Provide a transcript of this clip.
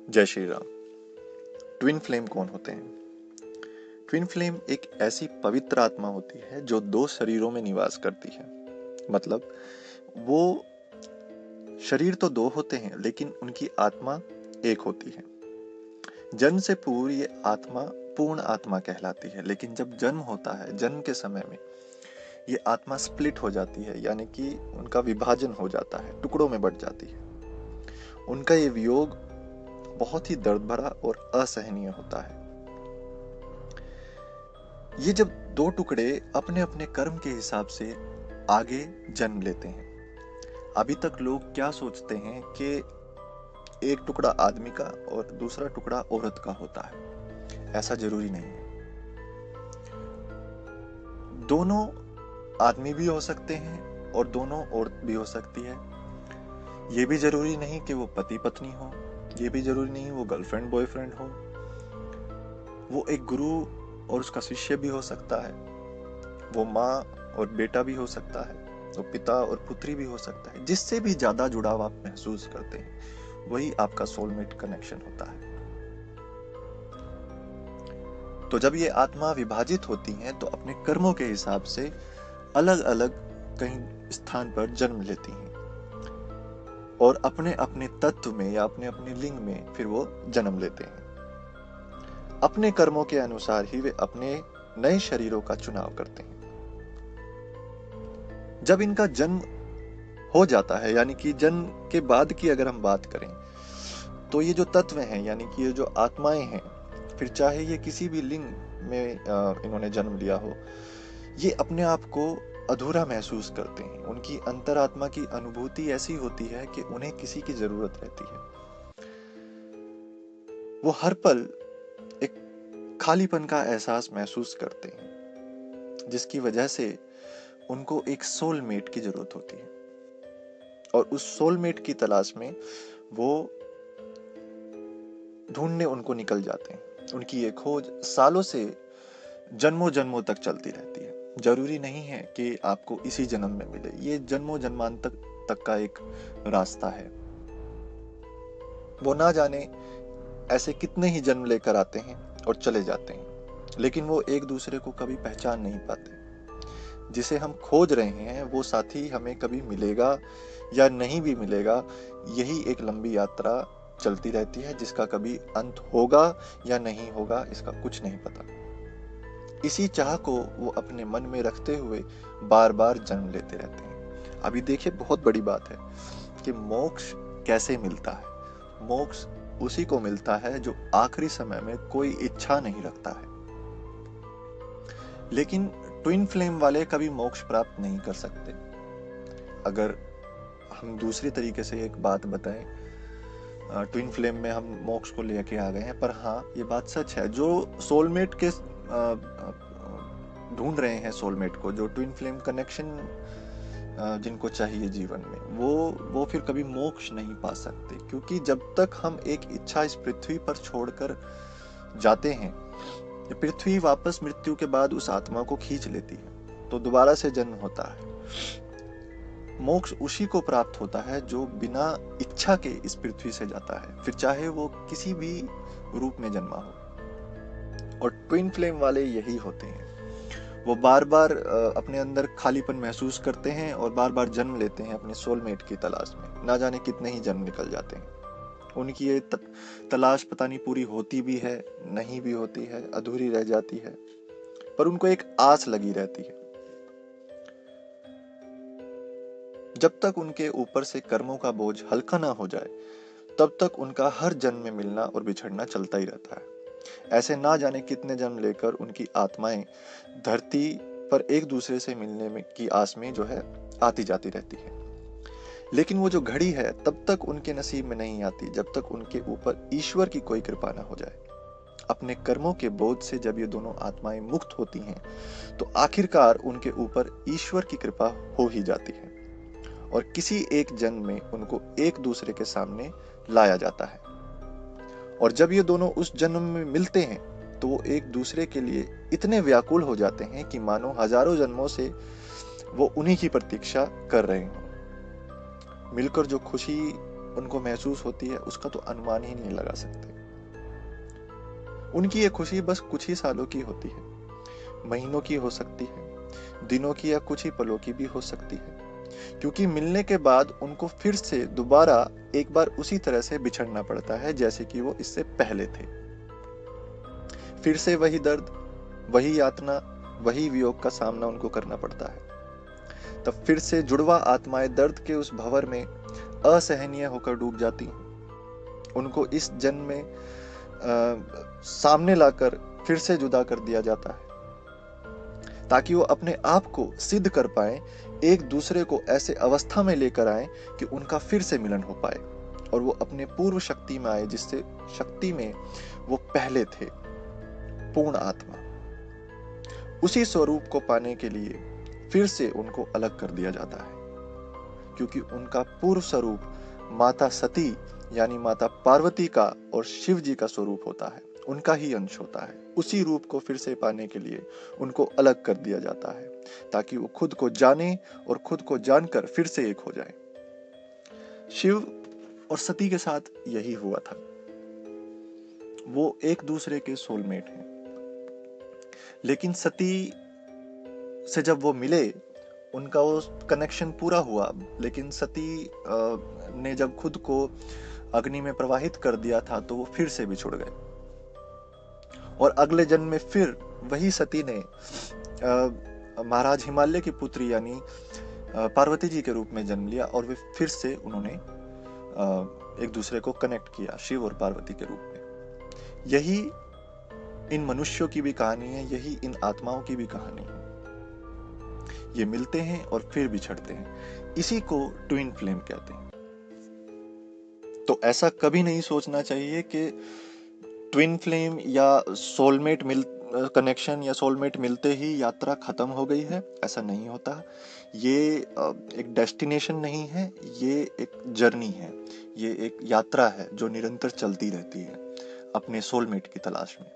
जय Shri Ram. Twin flame कौन होते हैं? ट्विन फ्लेम एक ऐसी पवित्र आत्मा होती है जो दो शरीरों में निवास करती है। मतलब वो शरीर तो दो होते हैं लेकिन उनकी आत्मा एक होती है। जन्म से पूर्व ये आत्मा पूर्ण आत्मा कहलाती है, लेकिन जब जन्म होता है, जन्म के समय में ये आत्मा स्प्लिट हो जाती है, यानी कि उनका विभाजन हो जाता है, टुकड़ों में बट जाती है। उनका ये वियोग बहुत ही दर्द भरा और असहनीय होता है। ये जब दो टुकड़े अपने अपने कर्म के हिसाब से आगे जन्म लेते हैं। अभी तक लोग क्या सोचते हैं कि एक टुकड़ा आदमी का और दूसरा टुकड़ा औरत का होता है। ऐसा जरूरी नहीं है। दोनों आदमी भी हो सकते हैं और दोनों औरत भी हो सकती है। ये भी जरूरी नहीं कि वो पति पत्नी हो, ये भी जरूरी नहीं वो गर्लफ्रेंड बॉयफ्रेंड हो। वो एक गुरु और उसका शिष्य भी हो सकता है, वो माँ और बेटा भी हो सकता है, वो पिता और पुत्री भी हो सकता है। जिससे भी ज्यादा जुड़ाव आप महसूस करते हैं वही आपका सोलमेट कनेक्शन होता है। तो जब ये आत्मा विभाजित होती हैं तो अपने कर्मों के हिसाब से अलग अलग कहीं स्थान पर जन्म लेती हैं और अपने अपने तत्व में या अपने अपने लिंग में फिर वो जन्म लेते हैं। अपने कर्मों के अनुसार ही वे अपने नए शरीरों का चुनाव करते हैं। जब इनका जन्म हो जाता है, यानी कि जन्म के बाद की अगर हम बात करें, तो ये जो तत्व हैं, यानी कि ये जो आत्माएं हैं, फिर चाहे ये किसी भी लिंग में इन्होंने जन्म लिया हो, ये अपने आप को अधूरा महसूस करते हैं। उनकी अंतरात्मा की अनुभूति ऐसी होती है कि उन्हें किसी की जरूरत रहती है। वो हर पल एक खालीपन का एहसास महसूस करते हैं, जिसकी वजह से उनको एक सोलमेट की जरूरत होती है और उस सोलमेट की तलाश में वो ढूंढने उनको निकल जाते हैं। उनकी ये खोज सालों से जन्मों जन्मों तक चलती रहती है। जरूरी नहीं है कि आपको इसी जन्म में मिले, ये जन्मों जन्मांतर तक का एक रास्ता है। वो ना जाने ऐसे कितने ही जन्म लेकर आते हैं और चले जाते हैं, लेकिन वो एक दूसरे को कभी पहचान नहीं पाते। जिसे हम खोज रहे हैं वो साथी हमें कभी मिलेगा या नहीं भी मिलेगा, यही एक लंबी यात्रा चलती रहती है, जिसका कभी अंत होगा या नहीं होगा इसका कुछ नहीं पता। इसी चाह को वो अपने मन में रखते हुए बार बार जन्म लेते रहते हैं। अभी देखिए, बहुत बड़ी बात है कि मोक्ष कैसे मिलता है। मोक्ष उसी को मिलता है जो आखिरी समय में कोई इच्छा नहीं रखता है। लेकिन ट्विन फ्लेम वाले कभी मोक्ष प्राप्त नहीं कर सकते। अगर हम दूसरी तरीके से एक बात बताएं, ट्विन फ्लेम में हम मोक्ष को लेके आ गए हैं, पर हाँ ये बात सच है, जो सोलमेट के ढूंढ रहे हैं, सोलमेट को, जो ट्विन फ्लेम कनेक्शन जिनको चाहिए जीवन में, वो फिर कभी मोक्ष नहीं पा सकते, क्योंकि जब तक हम एक इच्छा इस पृथ्वी पर छोड़कर जाते हैं, पृथ्वी वापस मृत्यु के बाद उस आत्मा को खींच लेती है, तो दोबारा से जन्म होता है। मोक्ष उसी को प्राप्त होता है जो बिना इच्छा के इस पृथ्वी से जाता है, फिर चाहे वो किसी भी रूप में जन्मा हो। और ट्विन फ्लेम वाले यही होते हैं। वो बार बार अपने अंदर खालीपन महसूस करते हैं और बार बार जन्म लेते हैं अपने सोलमेट की तलाश में। ना जाने कितने ही जन्म निकल जाते हैं। उनकी ये तलाश पता नहीं पूरी होती भी है, नहीं भी होती है, अधूरी रह जाती है, पर उनको एक आस लगी रहती है। जब तक उनके ऊपर से कर्मों का बोझ हल्का ना हो जाए, तब तक उनका हर जन्म में मिलना और बिछड़ना चलता ही रहता है। ऐसे ना जाने कितने जन्म लेकर उनकी आत्माएं धरती पर एक दूसरे से मिलने में की आस में जो है आती जाती रहती है। लेकिन वो जो घड़ी है तब तक उनके नसीब में नहीं आती जब तक उनके ऊपर ईश्वर की कोई कृपा ना हो जाए। अपने कर्मों के बोझ से जब ये दोनों आत्माएं मुक्त होती हैं, तो आखिरकार उनके ऊपर ईश्वर की कृपा हो ही जाती है और किसी एक जन्म में उनको एक दूसरे के सामने लाया जाता है। और जब ये दोनों उस जन्म में मिलते हैं तो वो एक दूसरे के लिए इतने व्याकुल हो जाते हैं कि मानो हजारों जन्मों से वो उन्हीं की प्रतीक्षा कर रहे हों। मिलकर जो खुशी उनको महसूस होती है उसका तो अनुमान ही नहीं लगा सकते। उनकी ये खुशी बस कुछ ही सालों की होती है, महीनों की हो सकती है, दिनों की या कुछ ही पलों की भी हो सकती है, क्योंकि मिलने के बाद उनको फिर से दोबारा एक बार उसी तरह से बिछड़ना पड़ता है जैसे कि वो इससे पहले थे। फिर से वही दर्द, वही यातना, वही वियोग का सामना उनको करना पड़ता है। तब फिर से जुड़वा आत्माएं दर्द के उस भंवर में असहनीय होकर डूब जाती हैं। उनको इस जन्म में सामने लाकर फिर से जुदा कर दिया जाता है ताकि वो अपने आप को सिद्ध कर पाए, एक दूसरे को ऐसे अवस्था में लेकर आए कि उनका फिर से मिलन हो पाए और वो अपने पूर्व शक्ति में आए जिससे शक्ति में वो पहले थे, पूर्ण आत्मा। उसी स्वरूप को पाने के लिए फिर से उनको अलग कर दिया जाता है, क्योंकि उनका पूर्व स्वरूप माता सती यानी माता पार्वती का और शिव जी का स्वरूप होता है, उनका ही अंश होता है। उसी रूप को फिर से पाने के लिए उनको अलग कर दिया जाता है ताकि वो खुद को जाने और खुद को जानकर फिर से एक हो जाए। शिव और सती के साथ यही हुआ था। वो एक दूसरे के सोलमेट हैं, लेकिन सती से जब वो मिले उनका वो कनेक्शन पूरा हुआ, लेकिन सती ने जब खुद को अग्नि में प्रवाहित कर दिया था तो वो फिर से बिछुड़ गए और अगले जन्म में फिर वही सती ने महाराज हिमालय की पुत्री यानी पार्वती जी के रूप में जन्म लिया और वे फिर से उन्होंने एक दूसरे को कनेक्ट किया शिव और पार्वती के रूप में। यही इन मनुष्यों की भी कहानी है, यही इन आत्माओं की भी कहानी है। ये मिलते हैं और फिर बिछड़ते हैं, इसी को ट्विन फ्लेम कहते हैं। तो ऐसा कभी नहीं सोचना चाहिए कि ट्विन फ्लेम या सोलमेट कनेक्शन या सोलमेट मिलते ही यात्रा खत्म हो गई है। ऐसा नहीं होता। ये एक डेस्टिनेशन नहीं है, ये एक जर्नी है, ये एक यात्रा है जो निरंतर चलती रहती है अपने सोलमेट की तलाश में।